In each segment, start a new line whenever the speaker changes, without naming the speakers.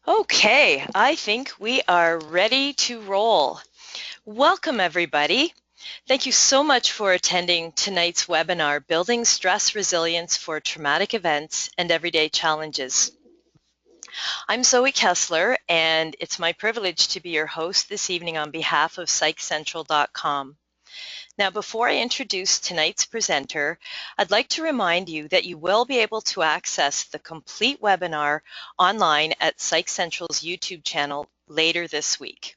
Okay, I think we are ready to roll. Welcome, everybody. Thank you so much for attending tonight's webinar, Building Stress Resilience for Traumatic Events and Everyday Challenges. I'm Zoë Kessler, and it's my privilege to be your host this evening on behalf of PsychCentral.com. Now, before I introduce tonight's presenter, I'd like to remind you that you will be able to access the complete webinar online at PsychCentral's YouTube channel later this week.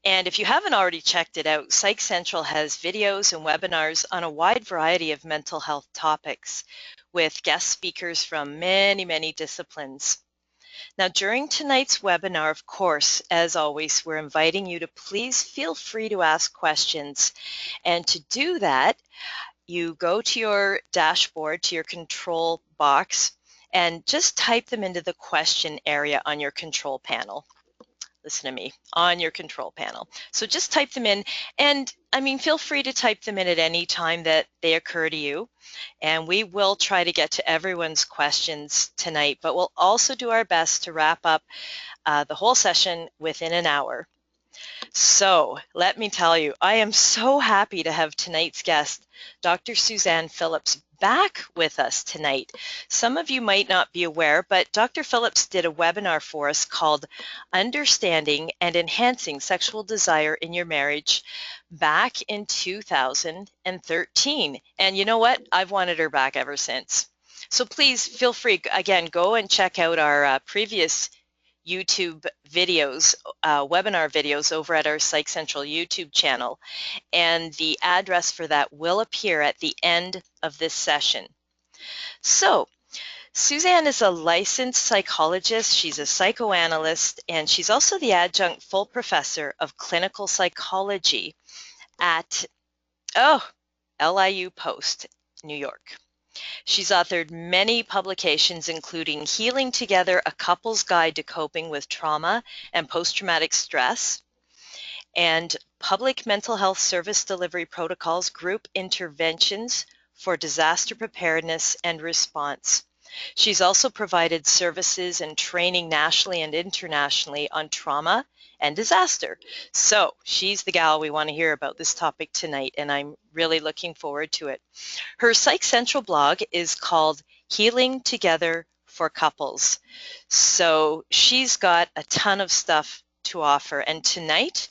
And if you haven't already checked it out, PsychCentral has videos and webinars on a wide variety of mental health topics with guest speakers from many disciplines. Now, during tonight's webinar, of course, as always, we're inviting you to please feel free to ask questions. And to do that, you go to your dashboard, to your control box, and just type them into the question area on your control panel. Listen to me, on your control panel. So just type them in, and feel free to type them in at any time that they occur to you. And we will try to get to everyone's questions tonight, but we'll also do our best to wrap up the whole session within an hour. So let me tell you, I am so happy to have tonight's guest, Dr. Suzanne Phillips, back with us tonight. Some of you might not be aware, but Dr. Phillips did a webinar for us called Understanding and Enhancing Sexual Desire in Your Marriage back in 2013. And you know what? I've wanted her back ever since. So please feel free, again, go and check out our previous YouTube videos, webinar videos over at our PsychCentral YouTube channel. And the address for that will appear at the end of this session. So, Suzanne is a licensed psychologist, she's a psychoanalyst, and she's also the adjunct full professor of clinical psychology at LIU Post, New York. She's authored many publications, including Healing Together, A Couple's Guide to Coping with Trauma and Post-Traumatic Stress, and Public Mental Health Service Delivery Protocols, Group Interventions for Disaster Preparedness and Response. She's also provided services and training nationally and internationally on trauma and disaster. So she's the gal we want to hear about this topic tonight, and I'm really looking forward to it. Her PsychCentral blog is called Healing Together for Couples. So she's got a ton of stuff to offer, and tonight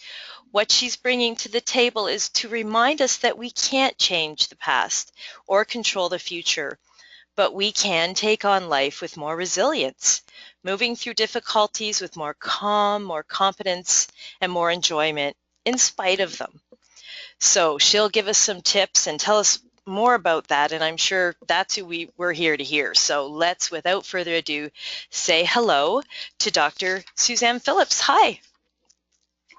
what she's bringing to the table is to remind us that we can't change the past or control the future, but we can take on life with more resilience, moving through difficulties with more calm, more confidence, and more enjoyment in spite of them. So she'll give us some tips and tell us more about that, and I'm sure that's who we're here to hear. So let's, without further ado, say hello to Dr. Suzanne Phillips. Hi.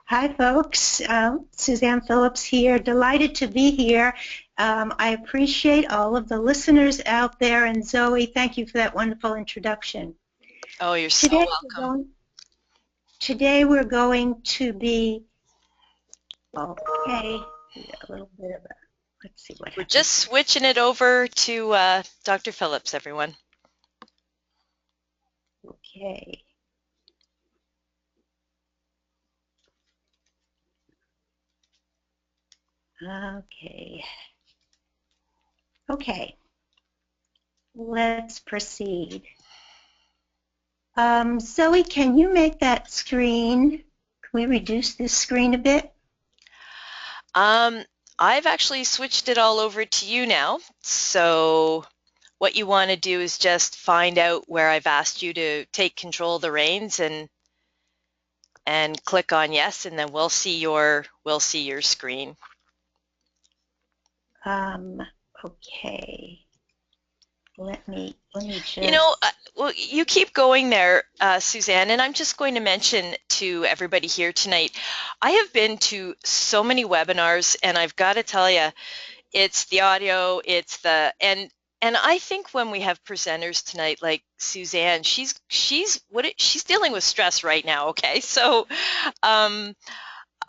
Hi, folks. Suzanne Phillips here. Delighted to be here. I appreciate all of the listeners out there. And Zoe, thank you for that wonderful introduction.
Oh, you're so welcome.
Today we're going to be, okay, a little bit of a, let's see what
We're just switching it over to Dr. Phillips, everyone.
Okay. Okay, let's proceed. Zoe, can you make that screen? Can we reduce this screen a bit?
I've actually switched it all over to you now. So what you want to do is just find out where I've asked you to take control of the reins and click on yes, and then we'll see your screen.
Okay. Let me just...
You know, well, you keep going there, Suzanne, and I'm just going to mention to everybody here tonight, I have been to so many webinars, and I've got to tell you, it's the audio, it's the, and I think when we have presenters tonight like Suzanne, she's dealing with stress right now, okay? So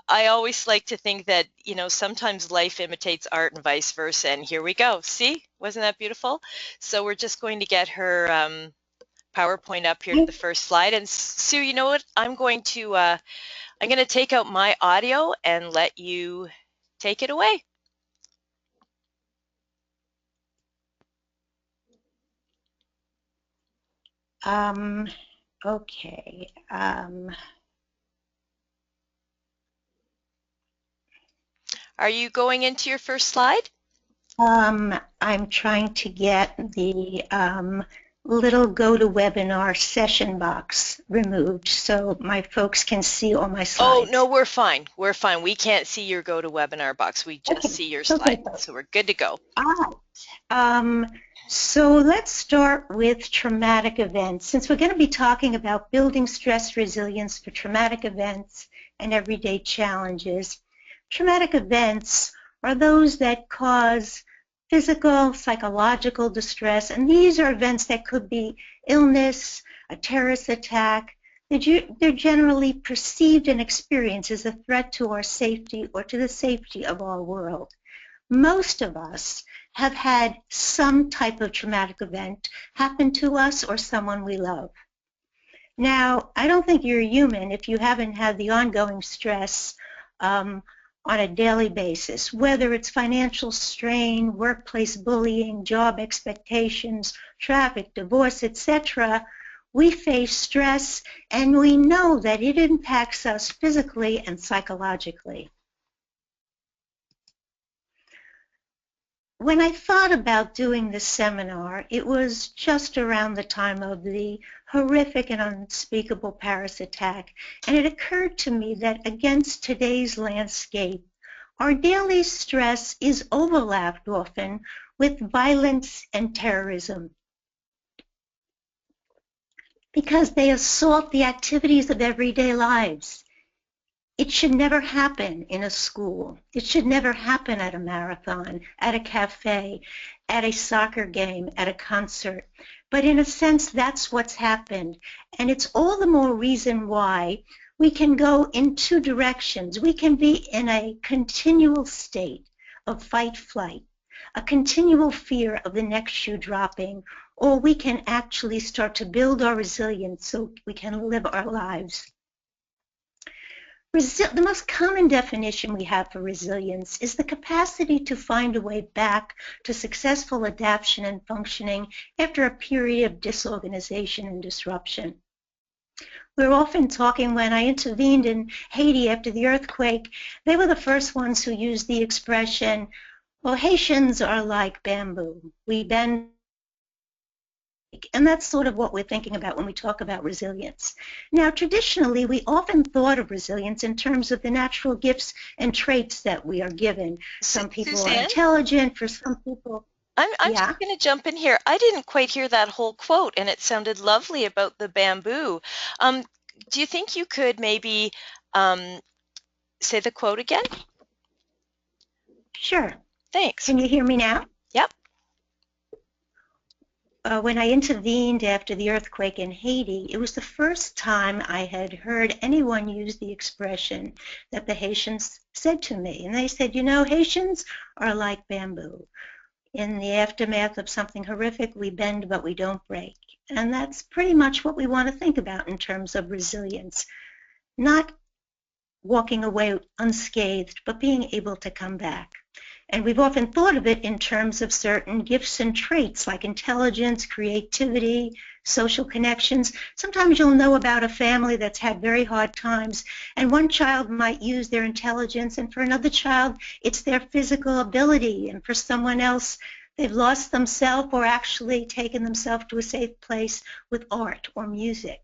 I always like to think that, you know, sometimes life imitates art and vice versa, and here we go. See? Wasn't that beautiful? So we're just going to get her PowerPoint up here to the first slide. And Sue, you know what? I'm going to take out my audio and let you take it away.
Okay.
Are you going into your first slide?
I'm trying to get the little GoToWebinar session box removed so my folks can see all my slides.
Oh, no, we're fine. We're fine. We can't see your GoToWebinar box. We just see your slide. So we're good to go.
All right. So let's start with traumatic events. Since we're going to be talking about building stress resilience for traumatic events and everyday challenges, traumatic events are those that cause physical, psychological distress, and these are events that could be illness, a terrorist attack. They're generally perceived and experienced as a threat to our safety or to the safety of our world. Most of us have had some type of traumatic event happen to us or someone we love. Now, I don't think you're human if you haven't had the ongoing stress on a daily basis, whether it's financial strain, workplace bullying, job expectations, traffic, divorce, etc. We face stress and we know that it impacts us physically and psychologically. When I thought about doing this seminar, it was just around the time of the horrific and unspeakable Paris attack, and it occurred to me that against today's landscape, our daily stress is overlapped often with violence and terrorism because they assault the activities of everyday lives. It should never happen in a school. It should never happen at a marathon, at a cafe, at a soccer game, at a concert. But in a sense, that's what's happened. And it's all the more reason why we can go in two directions. We can be in a continual state of fight-flight, a continual fear of the next shoe dropping, or we can actually start to build our resilience so we can live our lives. The most common definition we have for resilience is the capacity to find a way back to successful adaptation and functioning after a period of disorganization and disruption. We're often talking, when I intervened in Haiti after the earthquake, they were the first ones who used the expression, well, Haitians are like bamboo. We bend. And that's sort of what we're thinking about when we talk about resilience. Now, traditionally, we often thought of resilience in terms of the natural gifts and traits that we are given. Some people
Suzanne?
are intelligent, for some people.
I'm just going to jump in here. I didn't quite hear that whole quote, and it sounded lovely about the bamboo. Do you think you could maybe say the quote again?
Sure.
Thanks.
Can you hear me now?
Yep.
When I intervened after the earthquake in Haiti, it was the first time I had heard anyone use the expression that the Haitians said to me. And they said, you know, Haitians are like bamboo. In the aftermath of something horrific, we bend, but we don't break. And that's pretty much what we want to think about in terms of resilience. Not walking away unscathed, but being able to come back. And we've often thought of it in terms of certain gifts and traits like intelligence, creativity, social connections. Sometimes you'll know about a family that's had very hard times, and one child might use their intelligence, and for another child, it's their physical ability, and for someone else, they've lost themselves or actually taken themselves to a safe place with art or music.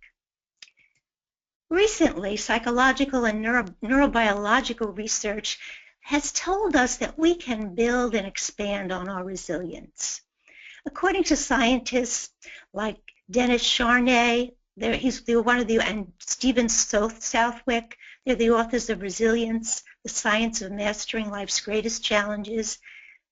Recently, psychological and neurobiological research has told us that we can build and expand on our resilience. According to scientists like Dennis Charnay, and Stephen Southwick, they're the authors of Resilience, The Science of Mastering Life's Greatest Challenges.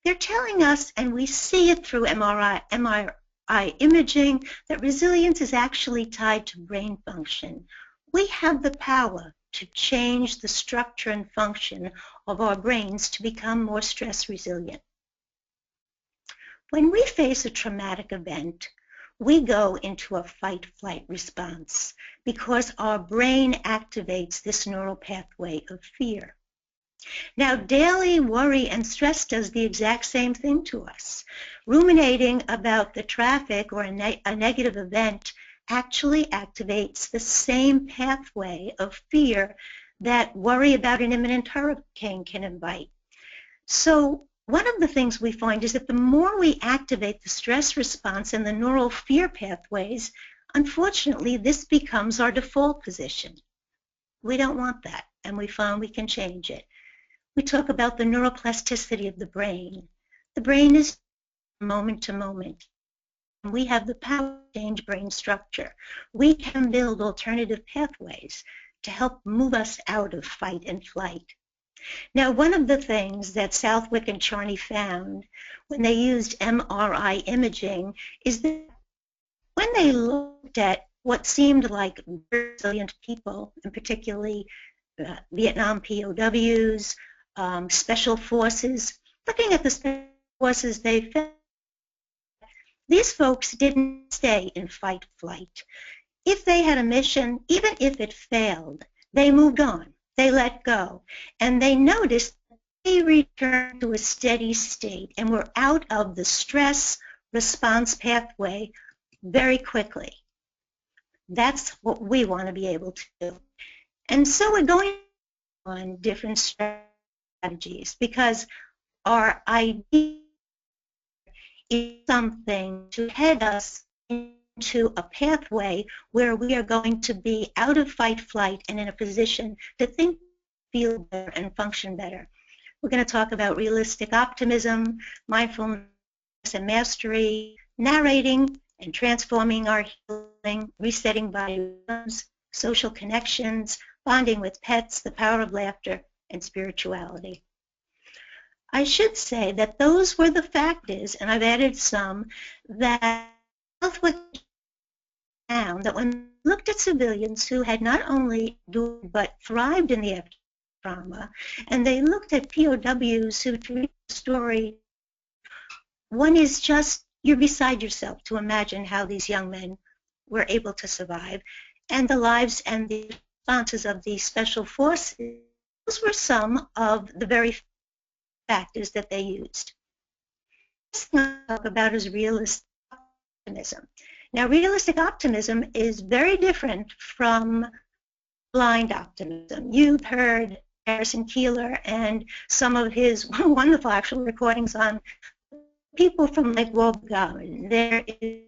They're telling us, and we see it through MRI imaging, that resilience is actually tied to brain function. We have the power to change the structure and function of our brains to become more stress resilient. When we face a traumatic event, we go into a fight-flight response because our brain activates this neural pathway of fear. Now, daily worry and stress does the exact same thing to us. Ruminating about the traffic or a negative event actually activates the same pathway of fear that worry about an imminent hurricane can invite. So one of the things we find is that the more we activate the stress response and the neural fear pathways, unfortunately, this becomes our default position. We don't want that, and we find we can change it. We talk about the neuroplasticity of the brain. The brain is moment to moment. We have the power to change brain structure. We can build alternative pathways to help move us out of fight and flight. Now, one of the things that Southwick and Charney found when they used MRI imaging is that when they looked at what seemed like resilient people, and particularly Vietnam POWs, special forces, looking at the special forces, they found these folks didn't stay in fight-flight. If they had a mission, even if it failed, they moved on. They let go, and they noticed they returned to a steady state and were out of the stress response pathway very quickly. That's what we want to be able to do. And so we're going on different strategies because our idea is something to head us into a pathway where we are going to be out of fight-flight and in a position to think, feel better, and function better. We're going to talk about realistic optimism, mindfulness and mastery, narrating and transforming our healing, resetting body rhythms, social connections, bonding with pets, the power of laughter, and spirituality. I should say that those were the factors, and I've added some, that Southwick found that when we looked at civilians who had not only endured but thrived in the after trauma, and they looked at POWs who treated the story, one is just, you're beside yourself to imagine how these young men were able to survive, and the lives and the responses of the special forces, those were some of the very factors that they used. Let's talk about is realistic optimism. Now, realistic optimism is very different from blind optimism. You've heard Harrison Keeler and some of his wonderful actual recordings on people from Lake Wobegon. There is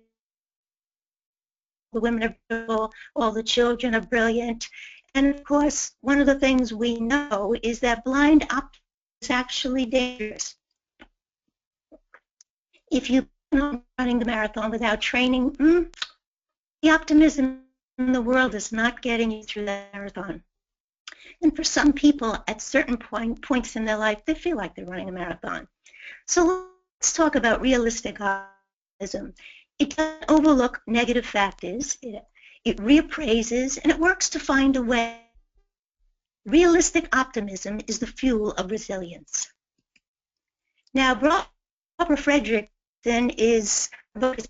the women are beautiful, all the children are brilliant. And of course, one of the things we know is that blind optimism is actually dangerous. If you are running the marathon without training, the optimism in the world is not getting you through the marathon. And for some people, at certain points in their life, they feel like they're running a marathon. So let's talk about realistic optimism. It doesn't overlook negative factors. It reappraises, and it works to find a way. Realistic optimism is the fuel of resilience. Now, Barbara Fredrickson is about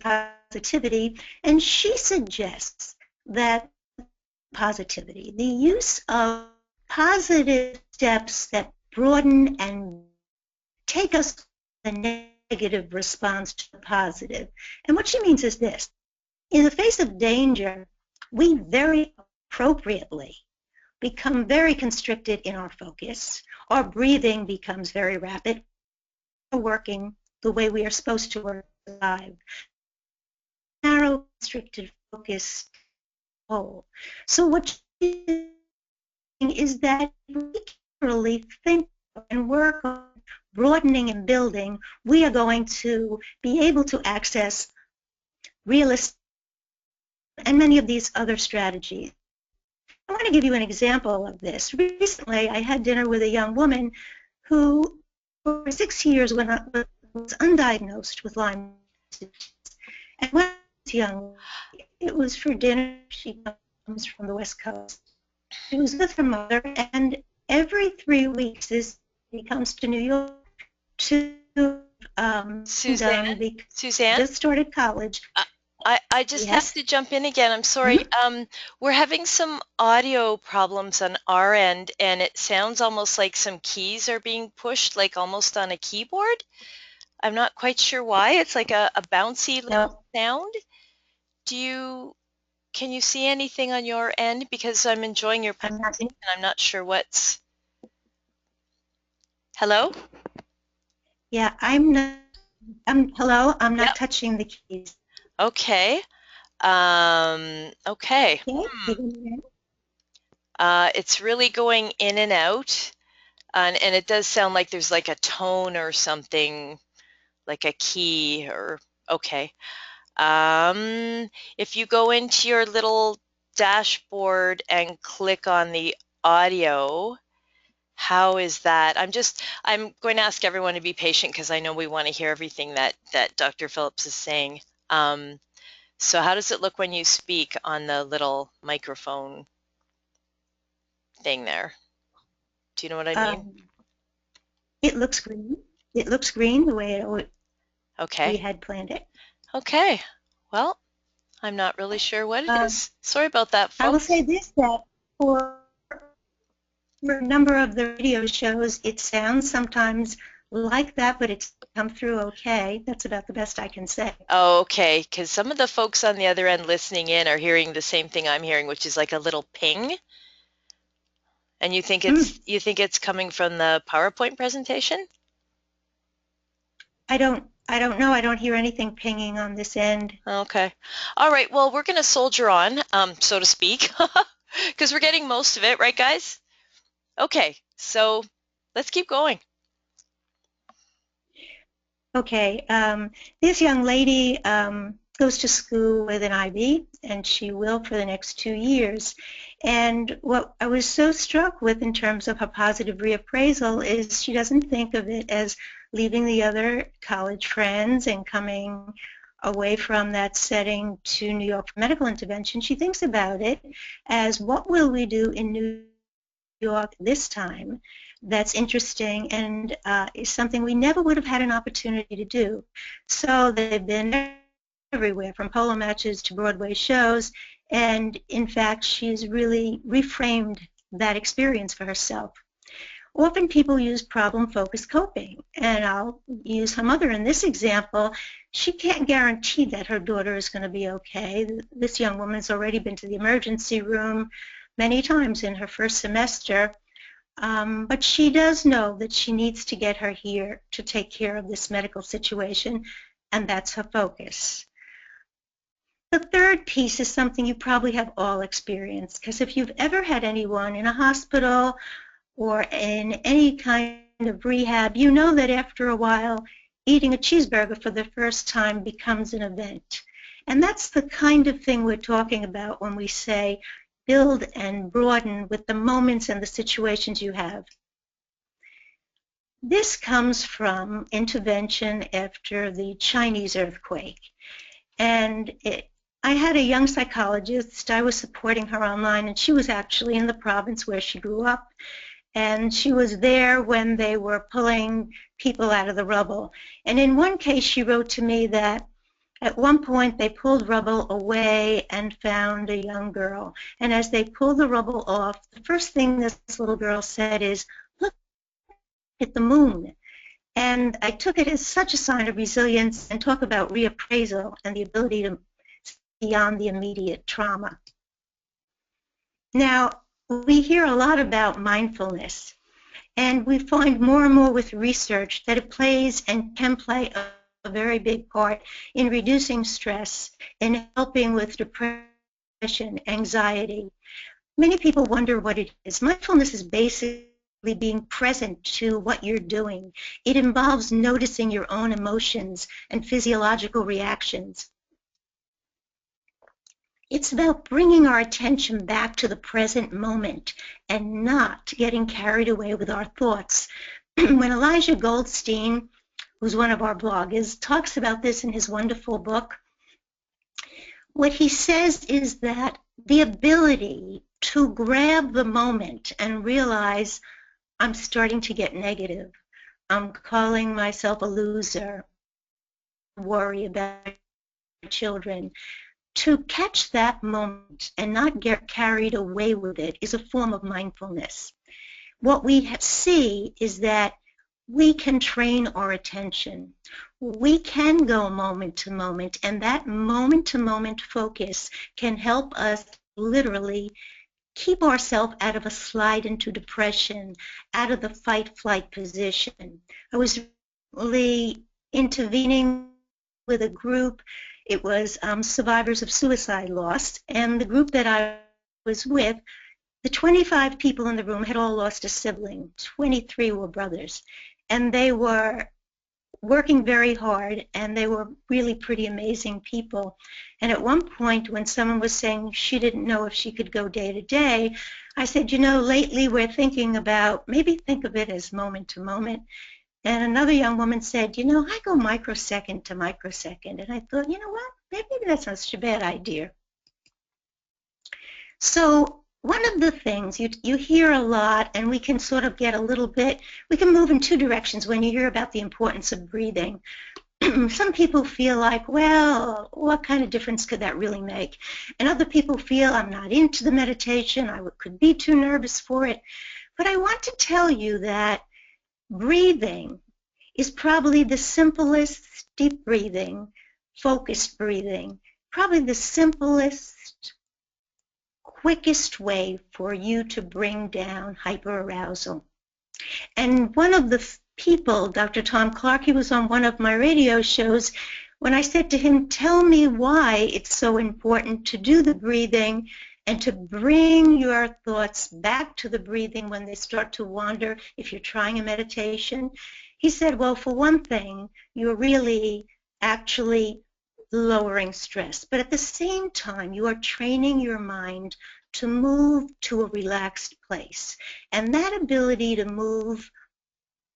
positivity, and she suggests that positivity, the use of positive steps that broaden and take us to the negative response to the positive. And what she means is this: in the face of danger, we very appropriately become very constricted in our focus. Our breathing becomes very rapid. We're working the way we are supposed to work to survive. Narrow, constricted focus whole. So what she's saying is that if we really think and work on broadening and building, we are going to be able to access realistic and many of these other strategies. I want to give you an example of this. Recently, I had dinner with a young woman who, for 6 years, was undiagnosed with Lyme disease. And when I was young, it was for dinner. She comes from the West Coast. She was with her mother, and every 3 weeks, she comes to New York to
Suzanne?
just started college.
I just have
Yes.
to jump in again. I'm sorry.
Mhm.
We're having some audio problems on our end, and it sounds almost like some keys are being pushed, like almost on a keyboard. I'm not quite sure why. It's like a bouncy little
No,
sound. Can you see anything on your end? Because I'm enjoying your
I'm not.
presentation. I'm not sure what's. Hello?
Yeah, I'm not. Hello. I'm not
Yep.
touching the keys.
Okay. Okay.
Okay. You can hear me?
It's really going in and out, and it does sound like there's like a tone or something, like a key or okay. If you go into your little dashboard and click on the audio, how is that? I'm going to ask everyone to be patient because I know we want to hear everything that Dr. Phillips is saying. Um, so how does it look when you speak on the little microphone thing there? Do you know what I mean?
Um, it looks green. It looks green the way we
Okay.
had planned it.
Okay. Well, I'm not really sure what it
Um,
is. Sorry about that,
I will say
folks.
this, that for a number of the radio shows, it sounds sometimes like that, but it's come through okay. That's about the best I can say.
Oh, okay, because some of the folks on the other end listening in are hearing the same thing I'm hearing, which is like a little ping. And
Mm,
you think it's coming from the PowerPoint presentation?
I don't know. I don't hear anything pinging on this end.
Okay. All right. Well, we're going to soldier on, so to speak, because we're getting most of it, right, guys? Okay. So let's keep going.
Okay, this young lady goes to school with an IB, and she will for the next 2 years. And what I was so struck with in terms of her positive reappraisal is she doesn't think of it as leaving the other college friends and coming away from that setting to New York for medical intervention. She thinks about it as what will we do in New York this time that's interesting and is something we never would have had an opportunity to do. So they've been everywhere, from polo matches to Broadway shows, and in fact, she's really reframed that experience for herself. Often people use problem-focused coping, and I'll use her mother in this example. She can't guarantee that her daughter is going to be okay. This young woman's already been to the emergency room many times in her first semester, but she does know that she needs to get her here to take care of this medical situation, and that's her focus. The third piece is something you probably have all experienced, because if you've ever had anyone in a hospital or in any kind of rehab, you know that after a while, eating a cheeseburger for the first time becomes an event. And that's the kind of thing we're talking about when we say build and broaden with the moments and the situations you have. This comes from intervention after the Chinese earthquake. And I had a young psychologist. I was supporting her online, and she was actually in the province where she grew up. And she was there when they were pulling people out of the rubble. And in one case, she wrote to me that at one point they pulled rubble away and found a young girl. And as they pulled the rubble off, the first thing this little girl said is, "Look at the moon." And I took it as such a sign of resilience and talk about reappraisal and the ability to see beyond the immediate trauma. Now, we hear a lot about mindfulness, and we find more and more with research that it plays and can play a very big part in reducing stress, in helping with depression, anxiety. Many people wonder what it is. Mindfulness is basically being present to what you're doing. It involves noticing your own emotions and physiological reactions. It's about bringing our attention back to the present moment and not getting carried away with our thoughts. When Elijah Goldstein, who's one of our bloggers, talks about this in his wonderful book, what he says is that the ability to grab the moment and realize I'm starting to get negative, I'm calling myself a loser, worry about children. To catch that moment and not get carried away with it is a form of mindfulness. What we see is that we can train our attention. We can go moment to moment, and that moment-to-moment focus can help us literally keep ourselves out of a slide into depression, out of the fight-flight position. I was really intervening with a group. It was survivors of suicide loss, and the group that I was with, the 25 people in the room had all lost a sibling. 23 were brothers, and they were working very hard, and they were really pretty amazing people. And at one point, when someone was saying she didn't know if she could go day to day, I said, you know, lately we're thinking about, maybe think of it as moment to moment. And another young woman said, you know, I go microsecond to microsecond. And I thought, you know what, maybe that's not such a bad idea. So one of the things you hear a lot, and we can sort of get a little bit, we can move in two directions when you hear about the importance of breathing. Some people feel like, well, what kind of difference could that really make? And other people feel, I'm not into the meditation, I could be too nervous for it. But I want to tell you that breathing is probably the simplest, deep breathing, focused breathing, probably the simplest, quickest way for you to bring down hyperarousal. And one of the people, Dr. Tom Clark, he was on one of my radio shows, when I said to him, tell me why it's so important to do the breathing and to bring your thoughts back to the breathing when they start to wander if you're trying a meditation. He said, well, for one thing, you're really actually lowering stress, but at the same time, you are training your mind to move to a relaxed place. And that ability to move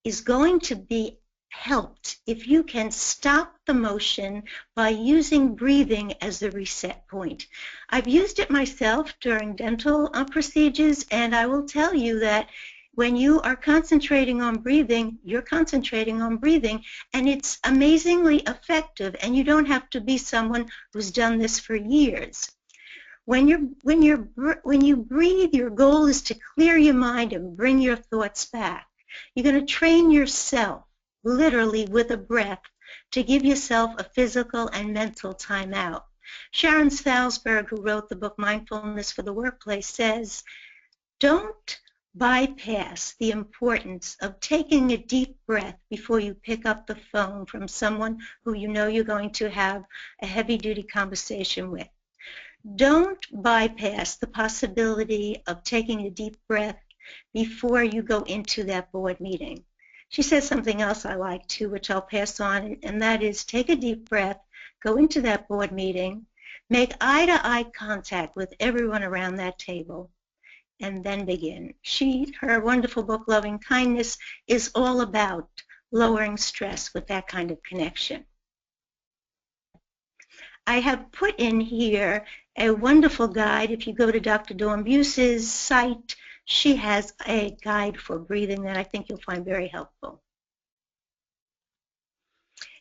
is going to be helped if you can stop the motion by using breathing as the reset point. I've used it myself during dental procedures, and I will tell you that when you are concentrating on breathing, you're concentrating on breathing, and it's amazingly effective, and you don't have to be someone who's done this for years. When you breathe, your goal is to clear your mind and bring your thoughts back. You're going to train yourself, literally with a breath, to give yourself a physical and mental time out. Sharon Salzberg, who wrote the book Mindfulness for the Workplace, says, don't bypass the importance of taking a deep breath before you pick up the phone from someone who you know you're going to have a heavy-duty conversation with. Don't bypass the possibility of taking a deep breath before you go into that board meeting. She says something else I like too, which I'll pass on, and that is take a deep breath, go into that board meeting, make eye-to-eye contact with everyone around that table, and then begin. Her wonderful book, Loving Kindness, is all about lowering stress with that kind of connection. I have put in here a wonderful guide. If you go to Dr. Dawn Buse's site, she has a guide for breathing that I think you'll find very helpful.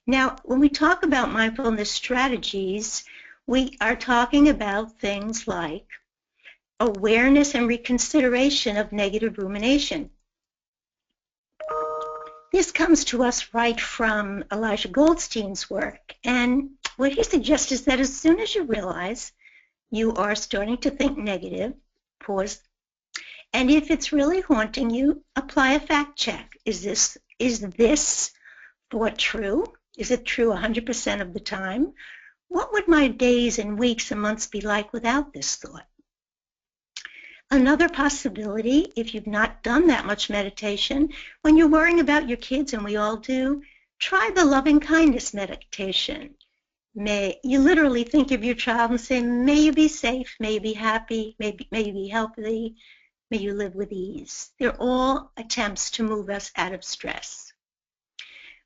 Now, when we talk about mindfulness strategies, we are talking about things like awareness and reconsideration of negative rumination. This comes to us right from Elijah Goldstein's work, and what he suggests is that as soon as you realize you are starting to think negative, pause, and if it's really haunting you, apply a fact check. Is this thought true? Is it true 100% of the time? What would my days and weeks and months be like without this thought? Another possibility, if you've not done that much meditation, when you're worrying about your kids, and we all do, try the loving kindness meditation. You literally think of your child and say, may you be safe, may you be happy, may you be healthy, may you live with ease. They're all attempts to move us out of stress.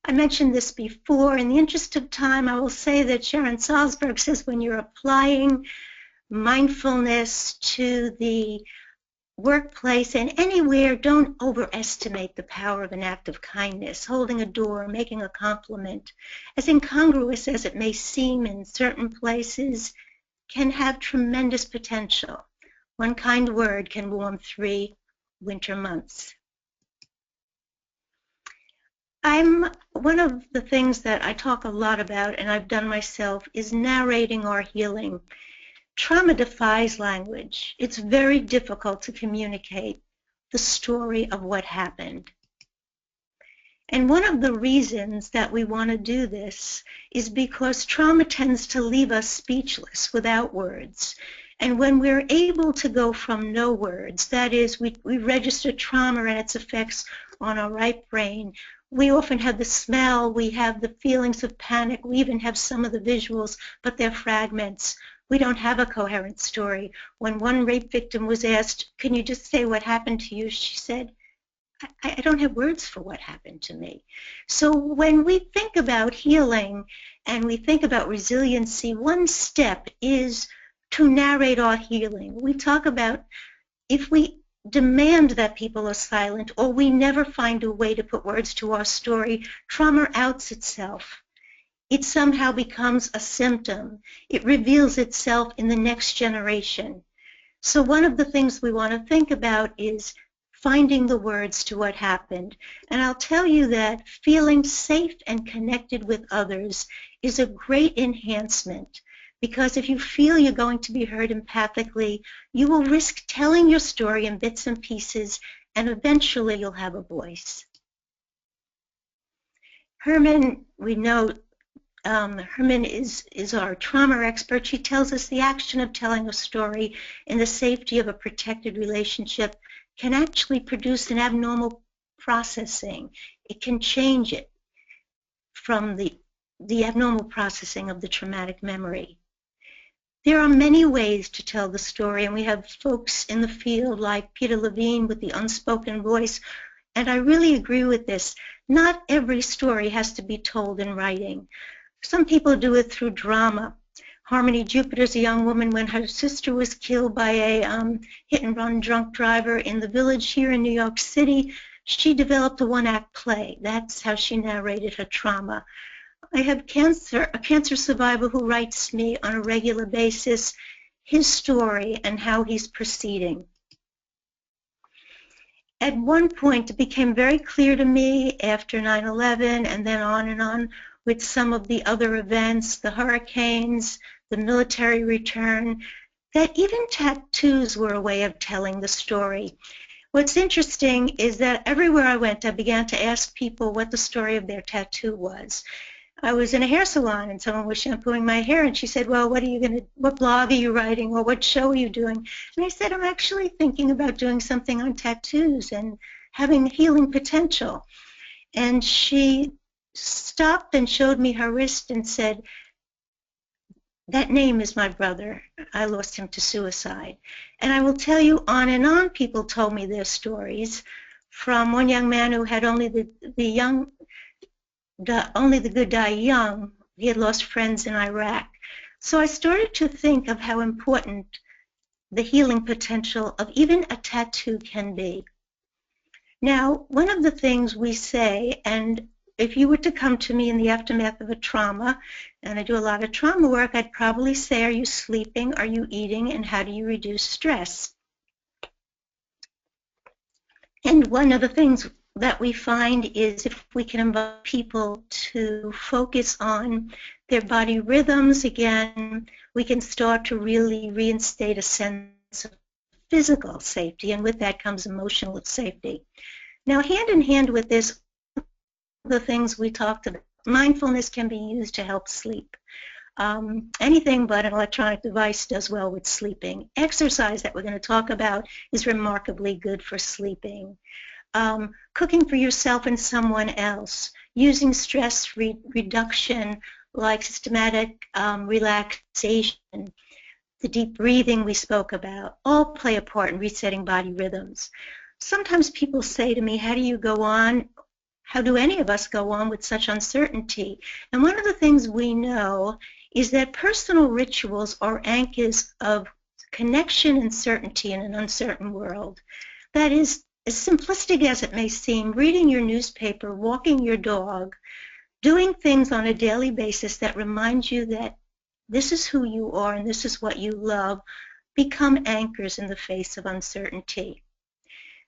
I mentioned this before. In the interest of time, I will say that Sharon Salzberg says when you're applying mindfulness to the workplace and anywhere, don't overestimate the power of an act of kindness, holding a door, making a compliment. As incongruous as it may seem in certain places, can have tremendous potential. One kind word can warm 3 winter months. One of the things that I talk a lot about, and I've done myself, is narrating or healing. Trauma defies language. It's very difficult to communicate the story of what happened. And one of the reasons that we want to do this is because trauma tends to leave us speechless, without words. And when we're able to go from no words, that is, we register trauma and its effects on our right brain, we often have the smell, we have the feelings of panic, we even have some of the visuals, but they're fragments. We don't have a coherent story. When one rape victim was asked, "Can you just say what happened to you?" she said, I don't have words for what happened to me. So when we think about healing and we think about resiliency, one step is to narrate our healing. We talk about if we demand that people are silent or we never find a way to put words to our story, trauma outs itself. It somehow becomes a symptom. It reveals itself in the next generation. So one of the things we want to think about is finding the words to what happened. And I'll tell you that feeling safe and connected with others is a great enhancement, because if you feel you're going to be heard empathically, you will risk telling your story in bits and pieces, and eventually you'll have a voice. Herman, we know, Herman is our trauma expert. She tells us the action of telling a story in the safety of a protected relationship can actually produce an abnormal processing. It can change it from the abnormal processing of the traumatic memory. There are many ways to tell the story, and we have folks in the field like Peter Levine with the unspoken voice, and I really agree with this. Not every story has to be told in writing. Some people do it through drama. Harmony Jupiter's a young woman when her sister was killed by a hit-and-run drunk driver in the Village here in New York City. She developed a one-act play. That's how she narrated her trauma. I have a cancer survivor who writes me on a regular basis his story and how he's proceeding. At one point, it became very clear to me after 9/11 and then on with some of the other events, the hurricanes, the military return, that even tattoos were a way of telling the story. What's interesting is that everywhere I went, I began to ask people what the story of their tattoo was. I was in a hair salon and someone was shampooing my hair and she said, "Well, what blog are you writing or what show are you doing?" And I said, "I'm actually thinking about doing something on tattoos and having healing potential." And she stopped and showed me her wrist and said, "That name is my brother. I lost him to suicide." And I will tell you, on and on, people told me their stories, from one young man who had only the good die young. He had lost friends in Iraq. So I started to think of how important the healing potential of even a tattoo can be. Now, one of the things we say, and if you were to come to me in the aftermath of a trauma, and I do a lot of trauma work, I'd probably say, are you sleeping, are you eating, and how do you reduce stress? And one of the things that we find is if we can invite people to focus on their body rhythms, again, we can start to really reinstate a sense of physical safety, and with that comes emotional safety. Now, hand in hand with this, the things we talked about, mindfulness can be used to help sleep. Anything but an electronic device does well with sleeping. Exercise that we're going to talk about is remarkably good for sleeping. Cooking for yourself and someone else, using stress reduction like systematic relaxation, the deep breathing we spoke about, all play a part in resetting body rhythms. Sometimes people say to me, how do any of us go on with such uncertainty? And one of the things we know is that personal rituals are anchors of connection and certainty in an uncertain world. That is, as simplistic as it may seem, reading your newspaper, walking your dog, doing things on a daily basis that remind you that this is who you are and this is what you love, become anchors in the face of uncertainty.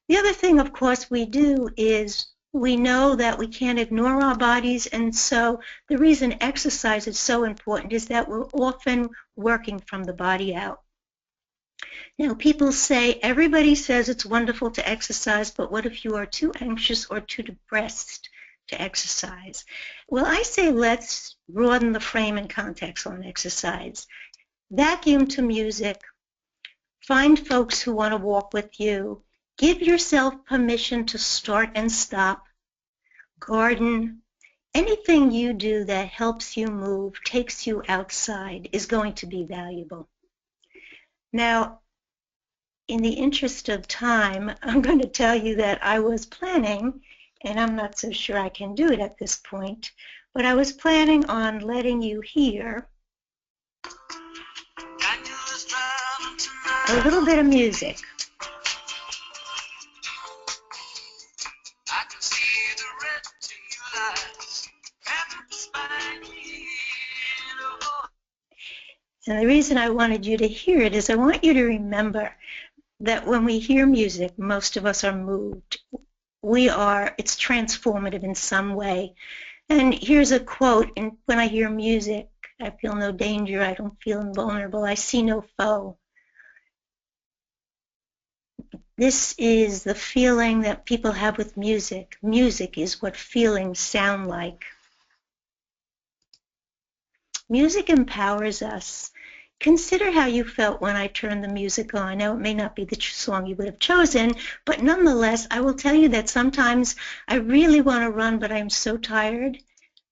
The other thing, of course, we do is we know that we can't ignore our bodies, and so the reason exercise is so important is that we're often working from the body out. Now, people say, everybody says it's wonderful to exercise, but what if you are too anxious or too depressed to exercise? Well, I say let's broaden the frame and context on exercise. Vacuum to music. Find folks who want to walk with you. Give yourself permission to start and stop. Garden. Anything you do that helps you move, takes you outside, is going to be valuable. Now, in the interest of time, I'm going to tell you that I was planning, and I'm not so sure I can do it at this point, but I was planning on letting you hear a little bit of music. And the reason I wanted you to hear it is I want you to remember that when we hear music, most of us are moved. It's transformative in some way. And here's a quote, and when I hear music, I feel no danger, I don't feel invulnerable, I see no foe. This is the feeling that people have with music. Music is what feelings sound like. Music empowers us. Consider how you felt when I turned the music on. Now, it may not be the song you would have chosen, but nonetheless, I will tell you that sometimes I really want to run, but I'm so tired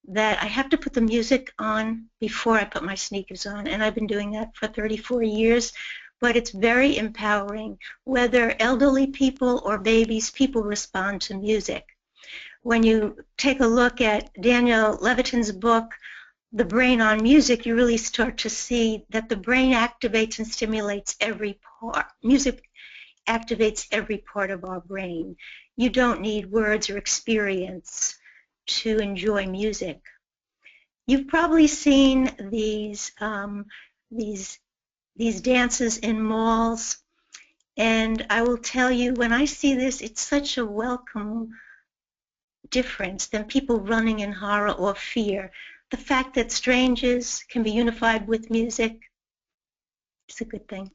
that I have to put the music on before I put my sneakers on, and I've been doing that for 34 years, but it's very empowering. Whether elderly people or babies, people respond to music. When you take a look at Daniel Levitin's book, The Brain on Music, you really start to see that the brain activates and stimulates every part. Music activates every part of our brain. You don't need words or experience to enjoy music. You've probably seen these dances in malls, and I will tell you, when I see this, it's such a welcome difference than people running in horror or fear. The fact that strangers can be unified with music is a good thing.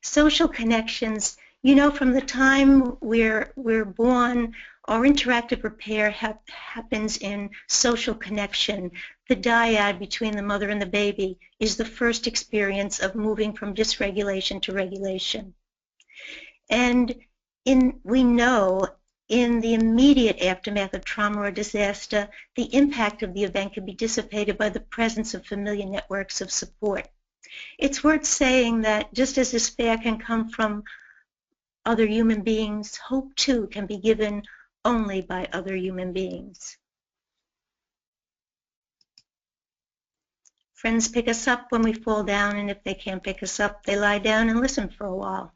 Social connections. You know, from the time we're born, our interactive repair happens in social connection. The dyad between the mother and the baby is the first experience of moving from dysregulation to regulation. And we know in the immediate aftermath of trauma or disaster, the impact of the event can be dissipated by the presence of familiar networks of support. It's worth saying that just as despair can come from other human beings, hope too can be given only by other human beings. Friends pick us up when we fall down, and if they can't pick us up, they lie down and listen for a while.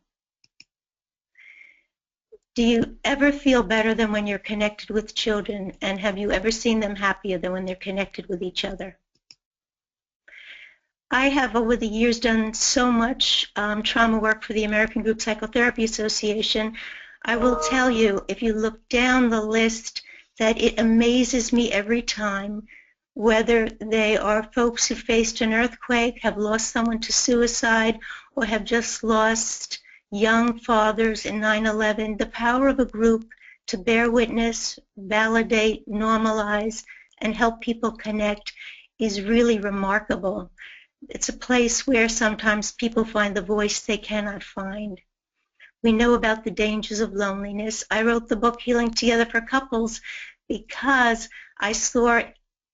Do you ever feel better than when you're connected with children, and have you ever seen them happier than when they're connected with each other? I have over the years done so much trauma work for the American Group Psychotherapy Association. I will tell you, if you look down the list, that it amazes me every time, whether they are folks who faced an earthquake, have lost someone to suicide, or have just lost young fathers in 9/11, the power of a group to bear witness, validate, normalize, and help people connect is really remarkable. It's a place where sometimes people find the voice they cannot find. We know about the dangers of loneliness. I wrote the book Healing Together for Couples because I saw,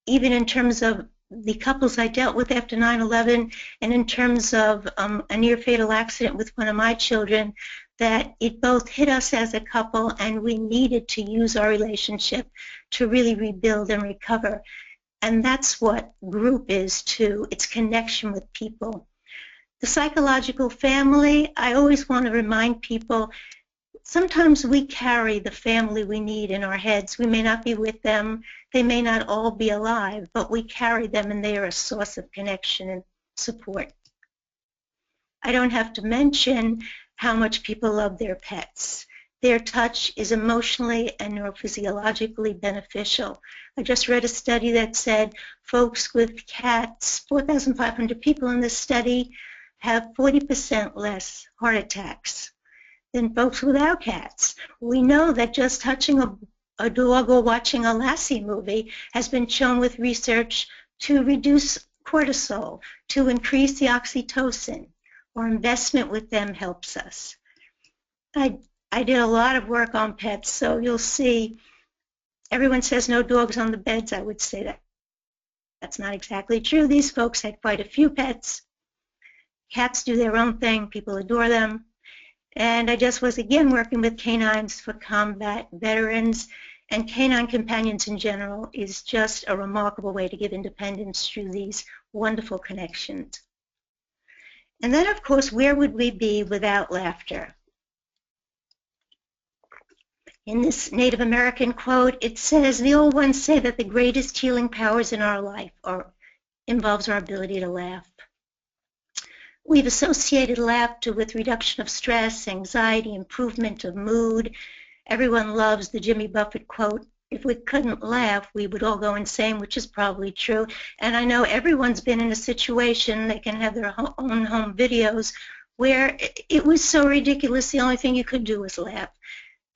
even in terms of the couples I dealt with after 9/11 and in terms of a near-fatal accident with one of my children, that it both hit us as a couple and we needed to use our relationship to really rebuild and recover. And that's what group is too. It's connection with people. The psychological family, I always want to remind people, sometimes we carry the family we need in our heads. We may not be with them. They may not all be alive, but we carry them and they are a source of connection and support. I don't have to mention how much people love their pets. Their touch is emotionally and neurophysiologically beneficial. I just read a study that said folks with cats, 4,500 people in this study, have 40% less heart attacks than folks without cats. We know that just touching a dog or watching a Lassie movie has been shown with research to reduce cortisol, to increase the oxytocin, or investment with them helps us. I did a lot of work on pets, so you'll see everyone says no dogs on the beds. I would say that that's not exactly true. These folks had quite a few pets. Cats do their own thing. People adore them. And I just was, again, working with canines for combat veterans, and canine companions in general is just a remarkable way to give independence through these wonderful connections. And then, of course, where would we be without laughter? In this Native American quote, it says, the old ones say that the greatest healing powers in our life involves our ability to laugh. We've associated laughter with reduction of stress, anxiety, improvement of mood. Everyone loves the Jimmy Buffett quote, if we couldn't laugh, we would all go insane, which is probably true. And I know everyone's been in a situation, they can have their own home videos, where it was so ridiculous, the only thing you could do was laugh.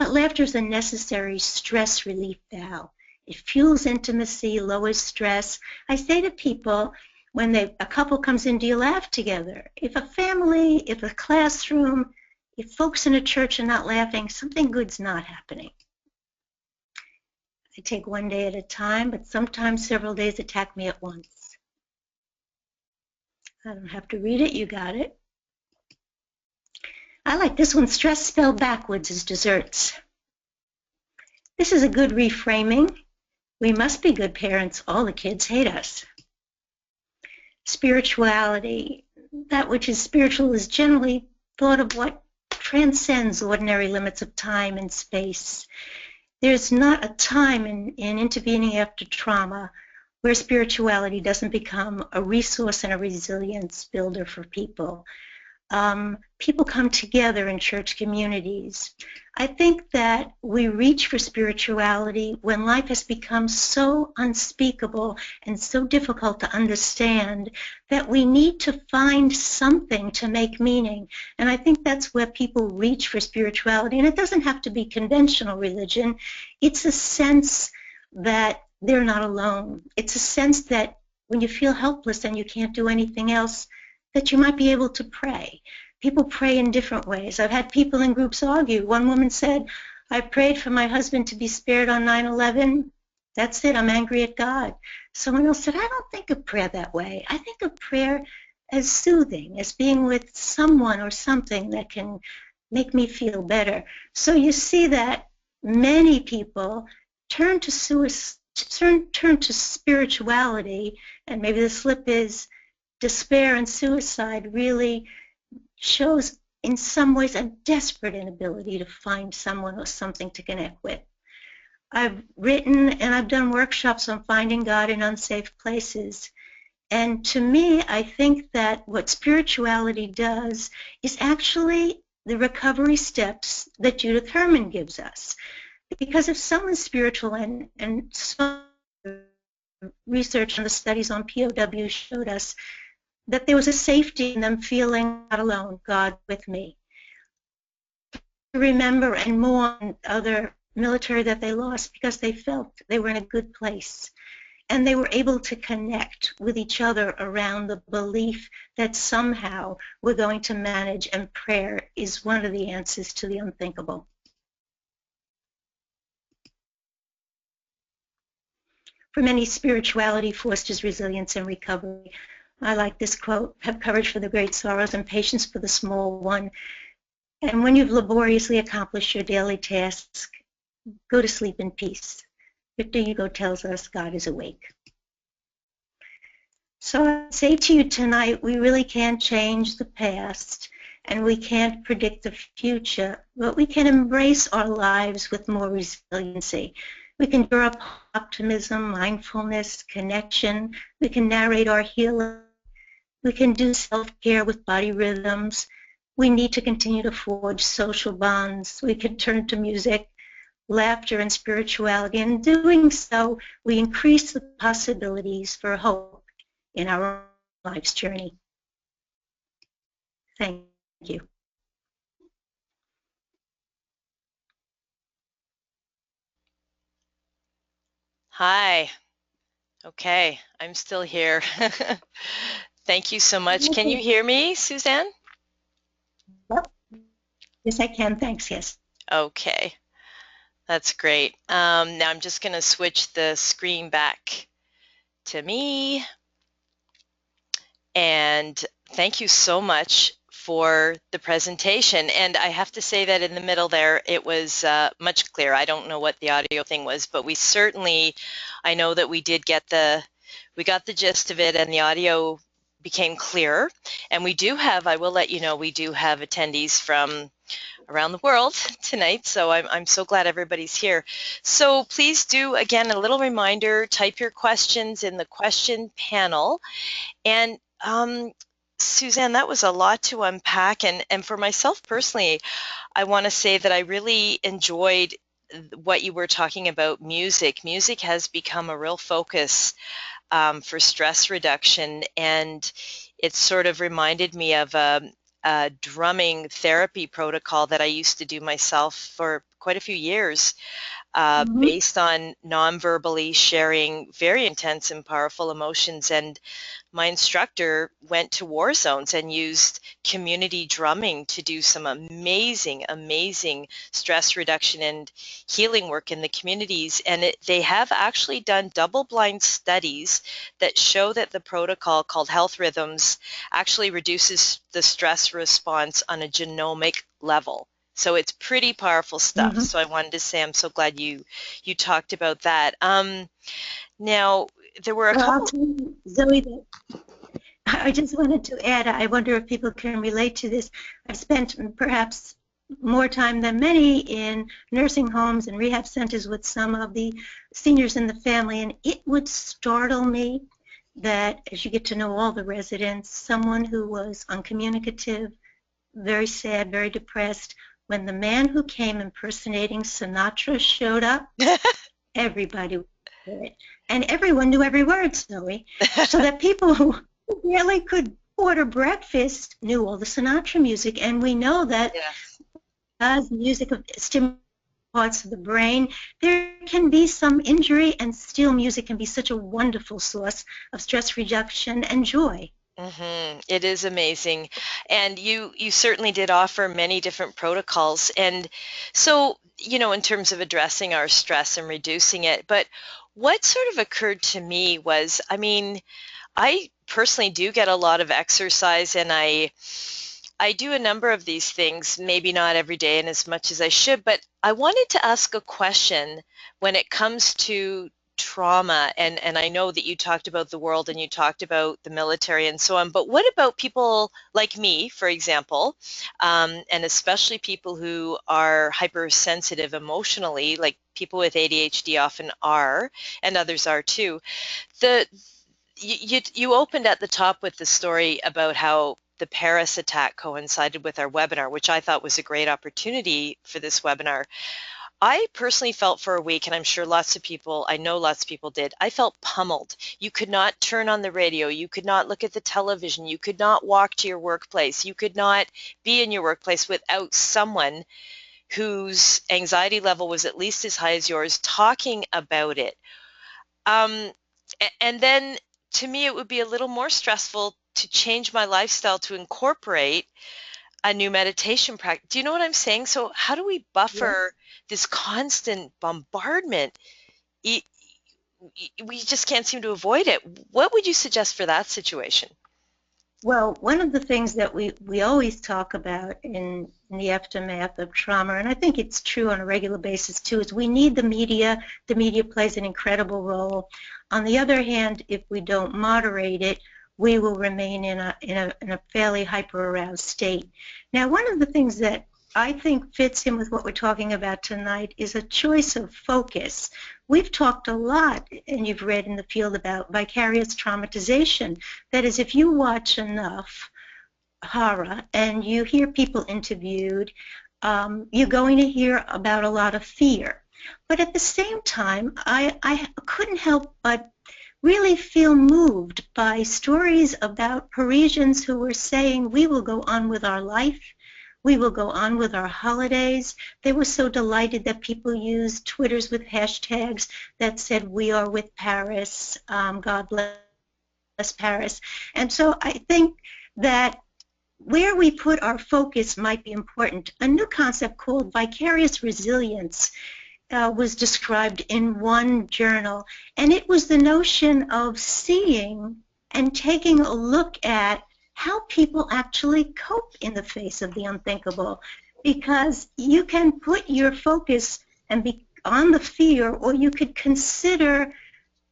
But laughter is a necessary stress relief valve. It fuels intimacy, lowers stress. I say to people, when a couple comes in, do you laugh together? If a family, if a classroom, if folks in a church are not laughing, something good's not happening. I take one day at a time, but sometimes several days attack me at once. I don't have to read it, you got it. I like this one, stress spelled backwards is desserts. This is a good reframing. We must be good parents, all the kids hate us. Spirituality, that which is spiritual is generally thought of what transcends ordinary limits of time and space. There's not a time in intervening after trauma where spirituality doesn't become a resource and a resilience builder for people. People come together in church communities. I think that we reach for spirituality when life has become so unspeakable and so difficult to understand that we need to find something to make meaning. And I think that's where people reach for spirituality. And it doesn't have to be conventional religion. It's a sense that they're not alone. It's a sense that when you feel helpless and you can't do anything else, that you might be able to pray. People pray in different ways. I've had people in groups argue. One woman said, I prayed for my husband to be spared on 9/11. That's it, I'm angry at God. Someone else said, I don't think of prayer that way. I think of prayer as soothing, as being with someone or something that can make me feel better. So you see that many people turn to spirituality, and maybe the slip is despair and suicide really shows in some ways a desperate inability to find someone or something to connect with. I've written and I've done workshops on finding God in unsafe places. And to me, I think that what spirituality does is actually the recovery steps that Judith Herman gives us. Because if someone's spiritual and some research and the studies on POW showed us that there was a safety in them feeling not alone, God with me. Remember and mourn other military that they lost because they felt they were in a good place. And they were able to connect with each other around the belief that somehow we're going to manage, and prayer is one of the answers to the unthinkable. For many, spirituality fosters resilience and recovery. I like this quote, have courage for the great sorrows and patience for the small one. And when you've laboriously accomplished your daily tasks, go to sleep in peace. Victor Hugo tells us God is awake. So I say to you tonight, we really can't change the past and we can't predict the future, but we can embrace our lives with more resiliency. We can draw up optimism, mindfulness, connection. We can narrate our healing. We can do self-care with body rhythms. We need to continue to forge social bonds. We can turn to music, laughter, and spirituality. In doing so, we increase the possibilities for hope in our life's journey. Thank you.
Hi. Okay, I'm still here. Thank you so much. Can you hear me, Suzanne?
Well, yes, I can. Thanks. Yes.
Okay, that's great. Now I'm just going to switch the screen back to me. And thank you so much for the presentation. And I have to say that in the middle there, it was much clearer. I don't know what the audio thing was, but we certainly, I know that we got the gist of it, and the audio became clearer. And we do have, I will let you know, we do have attendees from around the world tonight, so I'm so glad everybody's here. So please do, again, a little reminder, type your questions in the question panel. And Suzanne, that was a lot to unpack, and for myself personally, I want to say that I really enjoyed what you were talking about music. Music has become a real focus for stress reduction, and it sort of reminded me of a drumming therapy protocol that I used to do myself for quite a few years, based on non-verbally sharing very intense and powerful emotions. And my instructor went to war zones and used community drumming to do some amazing stress reduction and healing work in the communities. And they have actually done double-blind studies that show that the protocol called Health Rhythms actually reduces the stress response on a genomic level. So it's pretty powerful stuff. So I wanted to say I'm so glad you talked about that. Now, there were a couple.
Zoe, I just wanted to add, I wonder if people can relate to this. I've spent perhaps more time than many in nursing homes and rehab centers with some of the seniors in the family, and it would startle me that as you get to know all the residents, someone who was uncommunicative, very sad, very depressed, when the man who came impersonating Sinatra showed up, everybody would hear it. And everyone knew every word, Zoe. So that people who barely could order breakfast knew all the Sinatra music. And we know that as music stimulates parts of the brain, there can be some injury, and still music can be such a wonderful source of stress reduction and joy.
It is amazing. And you certainly did offer many different protocols. And so, in terms of addressing our stress and reducing it, but what sort of occurred to me was, I personally do get a lot of exercise, and I do a number of these things, maybe not every day and as much as I should, but I wanted to ask a question when it comes to trauma, and I know that you talked about the world and you talked about the military and so on, but what about people like me, for example, and especially people who are hypersensitive emotionally, like people with ADHD often are, and others are too. You opened at the top with the story about how the Paris attack coincided with our webinar, which I thought was a great opportunity for this webinar. I personally felt for a week, and I'm sure I know lots of people did, I felt pummeled. You could not turn on the radio, you could not look at the television, you could not walk to your workplace, you could not be in your workplace without someone whose anxiety level was at least as high as yours talking about it. And then to me, it would be a little more stressful to change my lifestyle to incorporate a new meditation practice. Do you know what I'm saying? So how do we buffer this constant bombardment? We just can't seem to avoid it. What would you suggest for that situation?
Well, one of the things that we always talk about in the aftermath of trauma, and I think it's true on a regular basis too, is we need the media. The media plays an incredible role. On the other hand, if we don't moderate it, we will remain in a fairly hyper-aroused state. Now, one of the things that I think fits in with what we're talking about tonight is a choice of focus. We've talked a lot, and you've read in the field, about vicarious traumatization. That is, if you watch enough horror and you hear people interviewed, you're going to hear about a lot of fear. But at the same time, I couldn't help but really feel moved by stories about Parisians who were saying, we will go on with our life, we will go on with our holidays. They were so delighted that people used Twitters with hashtags that said, we are with Paris, God bless Paris. And so I think that where we put our focus might be important. A new concept called vicarious resilience was described in one journal, and it was the notion of seeing and taking a look at how people actually cope in the face of the unthinkable, because you can put your focus and be on the fear, or you could consider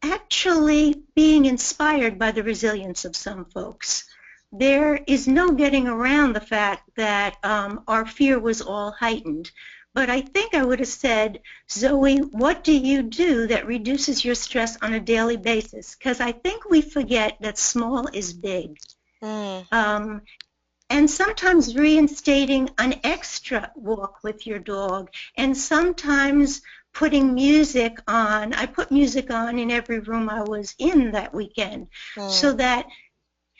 actually being inspired by the resilience of some folks. There is no getting around the fact that our fear was all heightened. But I think I would have said, Zoe, what do you do that reduces your stress on a daily basis? Because I think we forget that small is big.
Mm.
And sometimes reinstating an extra walk with your dog, and sometimes putting music on. I put music on in every room I was in that weekend, so that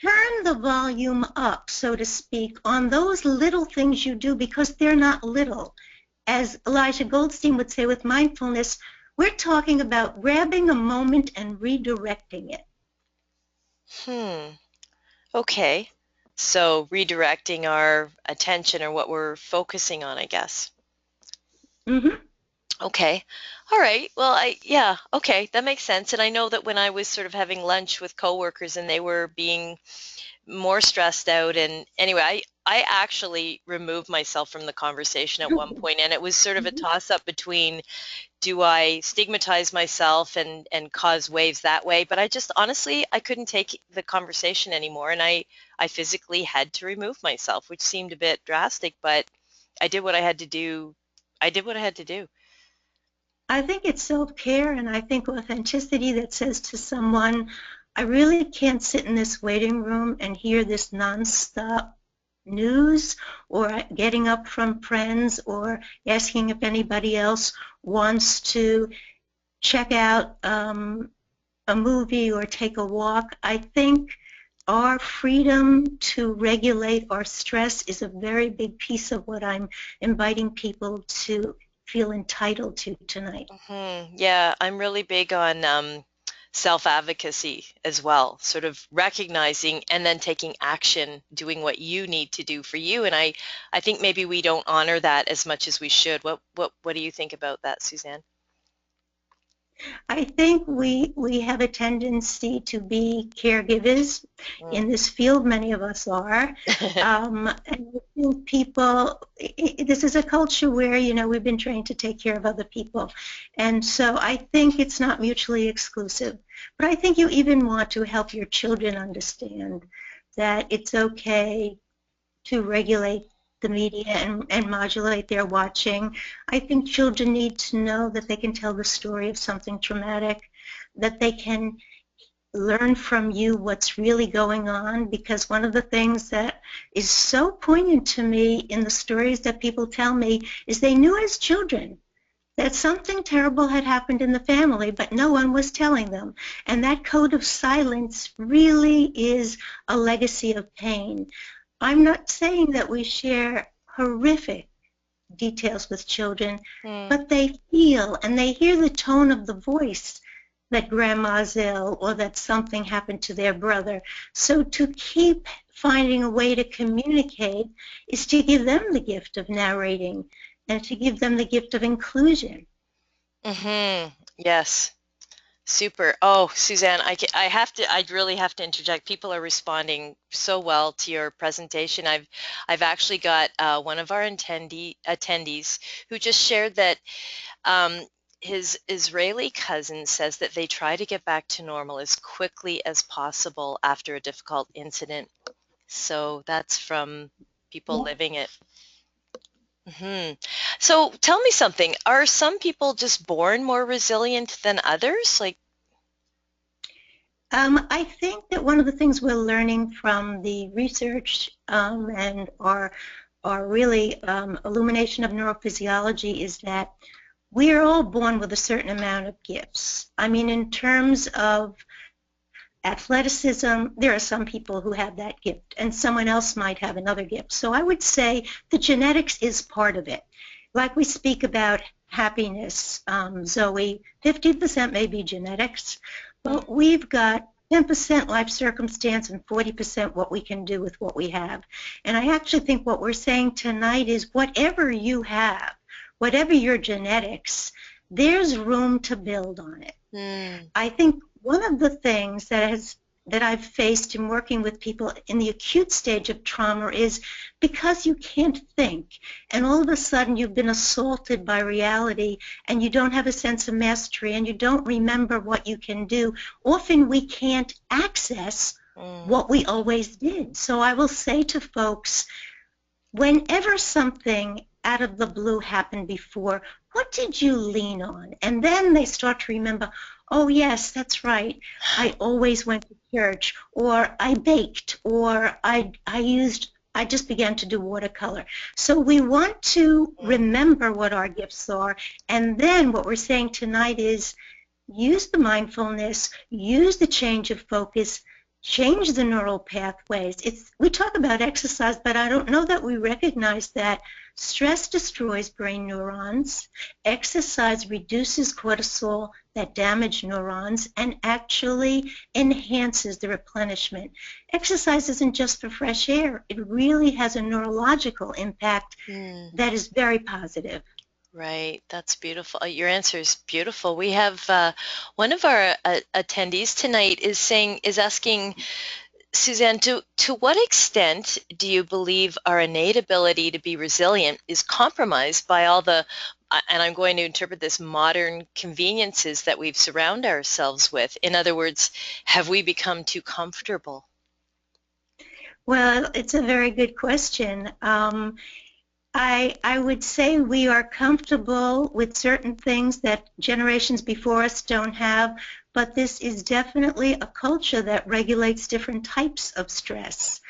turn the volume up, so to speak, on those little things you do, because they're not little. As Elijah Goldstein would say with mindfulness, we're talking about grabbing a moment and redirecting it.
Okay. So redirecting our attention, or what we're focusing on, I guess.
Mm-hmm.
Okay. All right. Well, okay, that makes sense. And I know that when I was sort of having lunch with coworkers and they were being more stressed out, and anyway, I actually removed myself from the conversation at one point, and it was sort of a toss-up between, do I stigmatize myself and cause waves that way? But I just honestly, I couldn't take the conversation anymore, and I physically had to remove myself, which seemed a bit drastic, but I did what I had to do. I did what I had to do.
I think it's self-care, and I think authenticity that says to someone, I really can't sit in this waiting room and hear this nonstop news, or getting up from friends, or asking if anybody else wants to check out a movie or take a walk. I think our freedom to regulate our stress is a very big piece of what I'm inviting people to feel entitled to tonight.
Yeah, I'm really big on self-advocacy as well, sort of recognizing and then taking action, doing what you need to do for you. And I think maybe we don't honor that as much as we should. What do you think about that, Suzanne?
I think we have a tendency to be caregivers in this field. Many of us are. And I think people, this is a culture where, we've been trained to take care of other people. And so I think it's not mutually exclusive. But I think you even want to help your children understand that it's okay to regulate the media and modulate their watching. I think children need to know that they can tell the story of something traumatic, that they can learn from you what's really going on, because one of the things that is so poignant to me in the stories that people tell me is they knew as children that something terrible had happened in the family, but no one was telling them. And that code of silence really is a legacy of pain. I'm not saying that we share horrific details with children, but they feel and they hear the tone of the voice that grandma's ill, or that something happened to their brother. So to keep finding a way to communicate is to give them the gift of narrating and to give them the gift of inclusion.
Yes. Super. Oh, Suzanne, I really have to interject. People are responding so well to your presentation. I've actually got one of our attendees who just shared that his Israeli cousin says that they try to get back to normal as quickly as possible after a difficult incident. So that's from people
Yeah.
living it. So tell me something. Are some people just born more resilient than others? Like,
I think that one of the things we're learning from the research and our really illumination of neurophysiology is that we are all born with a certain amount of gifts. I mean, in terms of athleticism, there are some people who have that gift, and someone else might have another gift. So I would say the genetics is part of it. Like we speak about happiness, Zoe, 50% may be genetics, but we've got 10% life circumstance and 40% what we can do with what we have. And I actually think what we're saying tonight is whatever you have, whatever your genetics, there's room to build on it. I think one of the things that I've faced in working with people in the acute stage of trauma is because you can't think and all of a sudden you've been assaulted by reality and you don't have a sense of mastery and you don't remember what you can do, often we can't access what we always did. So I will say to folks, whenever something out of the blue happened before, what did you lean on? And then they start to remember, oh yes, that's right, I always went to church, or I baked, or I just began to do watercolor. So we want to remember what our gifts are, and then what we're saying tonight is use the mindfulness, use the change of focus, change the neural pathways. We talk about exercise, but I don't know that we recognize that stress destroys brain neurons, exercise reduces cortisol that damage neurons, and actually enhances the replenishment. Exercise isn't just for fresh air. It really has a neurological impact that is very positive.
Right, that's beautiful. Your answer is beautiful. We have one of our attendees tonight is asking, Suzanne, to what extent do you believe our innate ability to be resilient is compromised by all the, and I'm going to interpret this, modern conveniences that we've surrounded ourselves with? In other words, have we become too comfortable?
Well, it's a very good question. I would say we are comfortable with certain things that generations before us don't have, but this is definitely a culture that regulates different types of stress.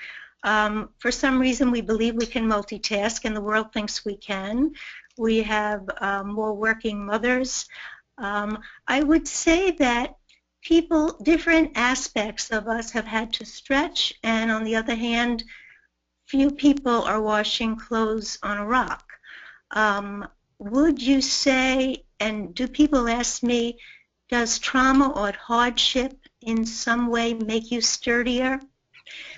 For some reason, we believe we can multitask, and the world thinks we can. We have more working mothers. I would say that people, different aspects of us have had to stretch, and on the other hand, few people are washing clothes on a rock. Would you say, and do people ask me, does trauma or hardship in some way make you sturdier?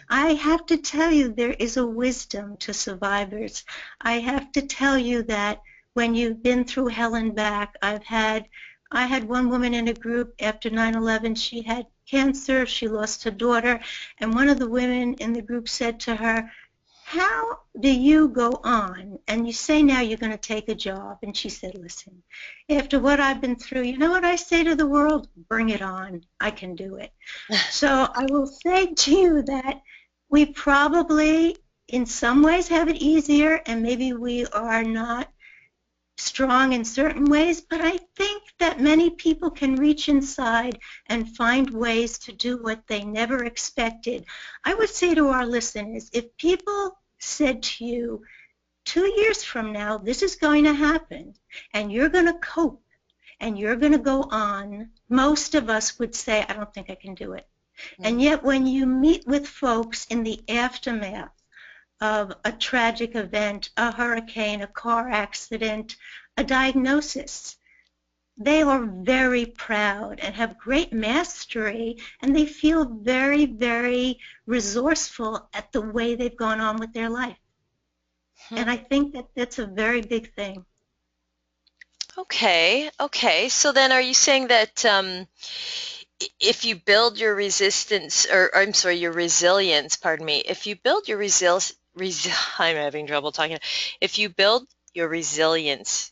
I have to tell you there is a wisdom to survivors. I have to tell you that when you've been through hell and back, I had one woman in a group after 9/11. She had cancer, she lost her daughter, and one of the women in the group said to her, how do you go on? And you say now you're going to take a job. And she said, listen, after what I've been through, you know what I say to the world? Bring it on. I can do it. So I will say to you that we probably in some ways have it easier, and maybe we are not strong in certain ways, but I think that many people can reach inside and find ways to do what they never expected. I would say to our listeners, if people said to you, 2 years from now, this is going to happen, and you're going to cope, and you're going to go on, most of us would say, I don't think I can do it. And yet when you meet with folks in the aftermath of a tragic event, a hurricane, a car accident, a diagnosis, they are very proud and have great mastery, and they feel very, very resourceful at the way they've gone on with their life. And I think that that's a very big thing.
Okay. So then are you saying that if you build your resistance, or I'm sorry, your resilience, pardon me, if you build your I'm having trouble talking. If you build your resilience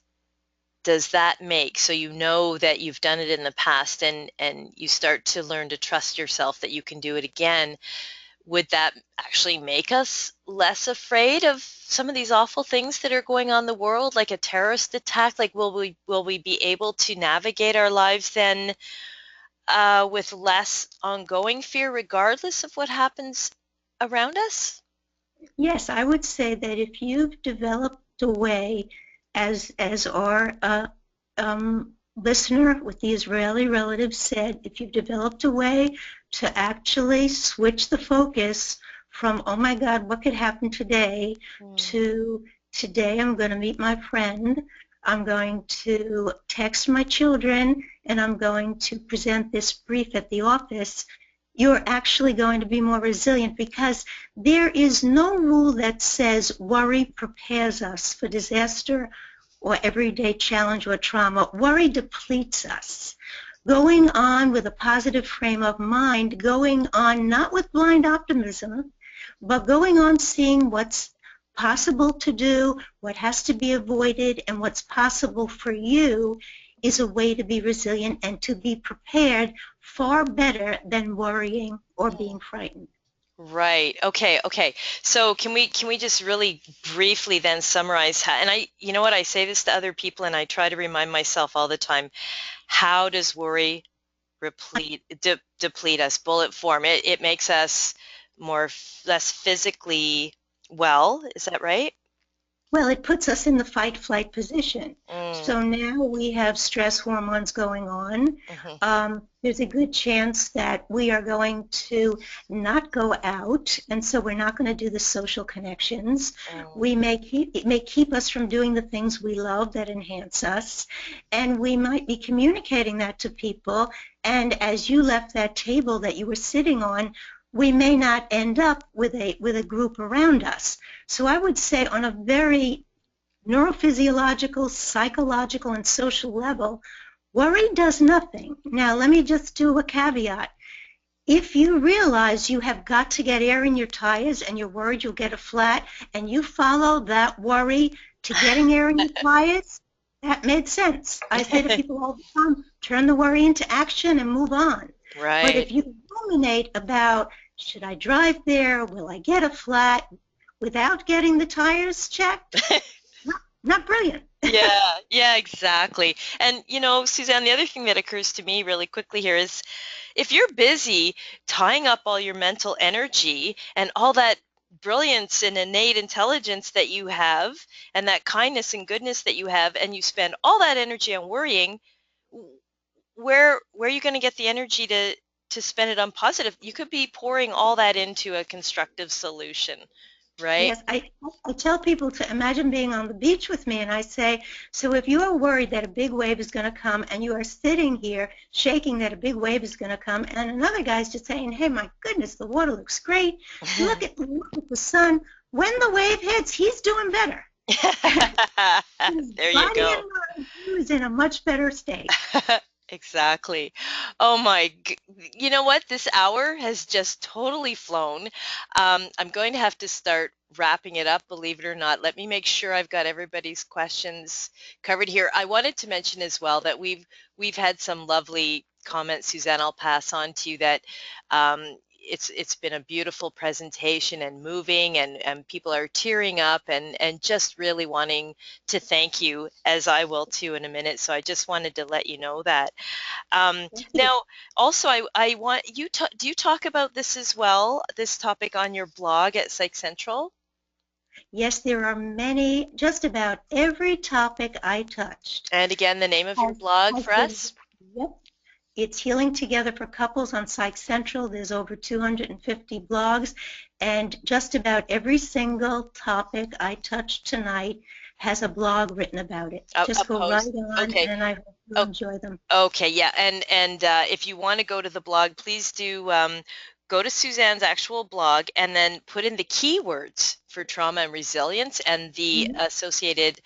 does that make? So you know that you've done it in the past, and you start to learn to trust yourself that you can do it again. Would that actually make us less afraid of some of these awful things that are going on in the world, like a terrorist attack? Like, will we be able to navigate our lives then with less ongoing fear, regardless of what happens around us?
Yes, I would say that if you've developed a way, as our listener with the Israeli relative said, if you've developed a way to actually switch the focus from, oh my God, what could happen today, to today I'm going to meet my friend, I'm going to text my children, and I'm going to present this brief at the office, you're actually going to be more resilient, because there is no rule that says worry prepares us for disaster or everyday challenge or trauma. Worry depletes us. Going on with a positive frame of mind, going on not with blind optimism, but going on seeing what's possible to do, what has to be avoided, and what's possible for you, is a way to be resilient and to be prepared far better than worrying or being frightened.
Right. Okay. Okay. So can we just really briefly then summarize how, and you know what, I say this to other people and I try to remind myself all the time, how does worry deplete us? Bullet form. It makes us less physically well. Is that right?
Well, it puts us in the fight-flight position.
Mm,
So now we have stress hormones going on. There's a good chance that we are going to not go out, and so we're not going to do the social connections. It may keep us from doing the things we love that enhance us, and we might be communicating that to people. And as you left that table that you were sitting on, we may not end up with a group around us. So I would say, on a very neurophysiological, psychological, and social level, worry does nothing. Now, let me just do a caveat. If you realize you have got to get air in your tires and you're worried you'll get a flat, and you follow that worry to getting air in your tires, that made sense. I say to people all the time, turn the worry into action and move on.
right.
But if you ruminate about, should I drive there? Will I get a flat? Without getting the tires checked, not brilliant.
Yeah, exactly. And you know, Suzanne, the other thing that occurs to me really quickly here is, if you're busy tying up all your mental energy and all that brilliance and innate intelligence that you have, and that kindness and goodness that you have, and you spend all that energy on worrying, where are you going to get the energy to spend it on positive? You could be pouring all that into a constructive solution, right?
Yes, I tell people to imagine being on the beach with me, and I say, so if you are worried that a big wave is going to come, and you are sitting here shaking that a big wave is going to come, and another guy's just saying, hey, my goodness, the water looks great, look at the sun, when the wave hits, he's doing better.
There you
Body
go.
and mind, he is in a much better state.
Exactly. Oh my, you know what? This hour has just totally flown. I'm going to have to start wrapping it up, believe it or not. Let me make sure I've got everybody's questions covered here. I wanted to mention as well that we've had some lovely comments, Suzanne, I'll pass on to you, that it's been a beautiful presentation and moving, and people are tearing up and just really wanting to thank you, as I will too in a minute. So I just wanted to let you know that. Now, also, I want you to, do you talk about this as well, this topic on your blog at PsychCentral?
Yes, there are many, just about every topic I touched.
And again, the name of your blog for us?
Yep. It's Healing Together for Couples on PsychCentral. There's over 250 blogs, and just about every single topic I touched tonight has a blog written about it. Just go right on,
okay.
And I hope you enjoy them.
Okay, yeah, and if you want to go to the blog, please do go to Suzanne's actual blog and then put in the keywords for trauma and resilience, and the associated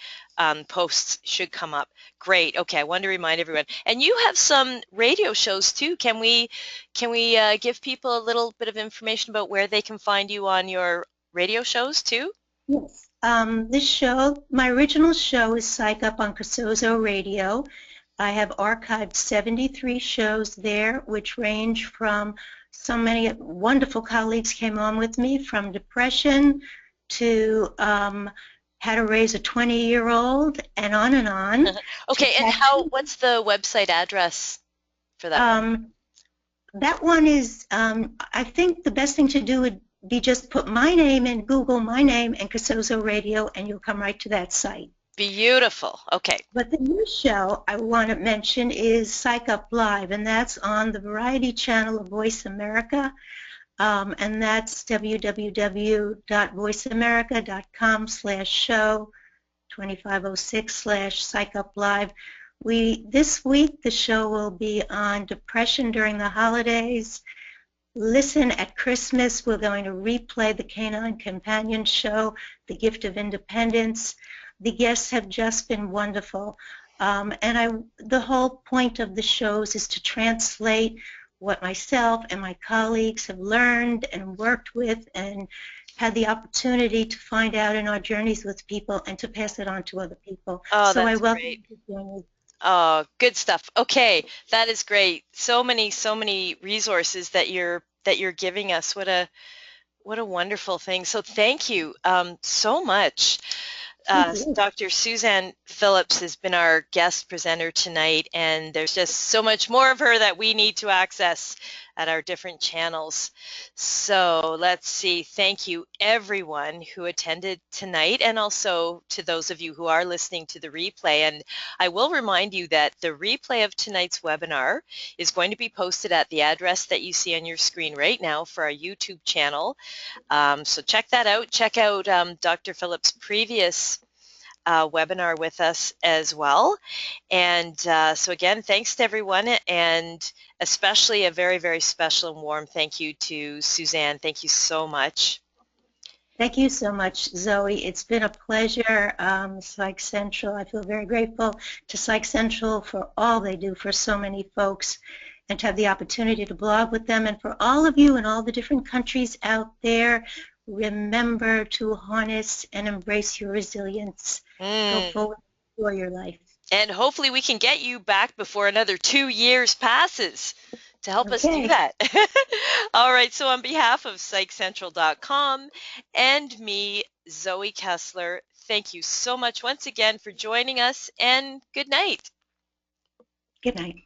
posts should come up. Great. Okay, I wanted to remind everyone. And you have some radio shows too. Can we give people a little bit of information about where they can find you on your radio shows too?
Yes. This show, my original show is Psych Up on Casozo Radio. I have archived 73 shows there, which range from so many wonderful colleagues came on with me, from depression to how to raise a 20-year-old and on and on.
Okay, and what's the website address for that one?
That one is, I think the best thing to do would be just put my name in Google, my name and Casozo Radio, and you'll come right to that site.
Beautiful. Okay.
But the new show I want to mention is Psych Up Live, and that's on the Variety Channel of Voice America, and that's www.voiceamerica.com/show 2506/Psych Up Live. This week the show will be on depression during the holidays. Listen at Christmas. We're going to replay the Canine Companion show, The Gift of Independence. The guests have just been wonderful. The whole point of the shows is to translate what myself and my colleagues have learned and worked with and had the opportunity to find out in our journeys with people and to pass it on to other people.
Oh,
so
that's
I welcome
great.
you to join me.
Oh, good stuff. Okay, that is great. So many resources that you're giving us. What a wonderful thing. So thank you so much. Dr. Suzanne Phillips has been our guest presenter tonight, and there's just so much more of her that we need to access at our different channels. So let's see. Thank you, everyone who attended tonight, and also to those of you who are listening to the replay. And I will remind you that the replay of tonight's webinar is going to be posted at the address that you see on your screen right now for our YouTube channel. So check that out. Check out Dr. Phillips' previous webinar with us as well. And so again, thanks to everyone, and especially a very special and warm thank you to Suzanne. Thank you so much.
Thank you so much, Zoe. It's been a pleasure. PsychCentral, I feel very grateful to PsychCentral for all they do for so many folks, and to have the opportunity to blog with them. And for all of you in all the different countries out there, remember to harness and embrace your resilience. Go forward, enjoy your life.
And hopefully we can get you back before another 2 years passes to help us do that. All right, so on behalf of PsychCentral.com and me, Zoë Kessler, thank you so much once again for joining us, and good night.
Good night.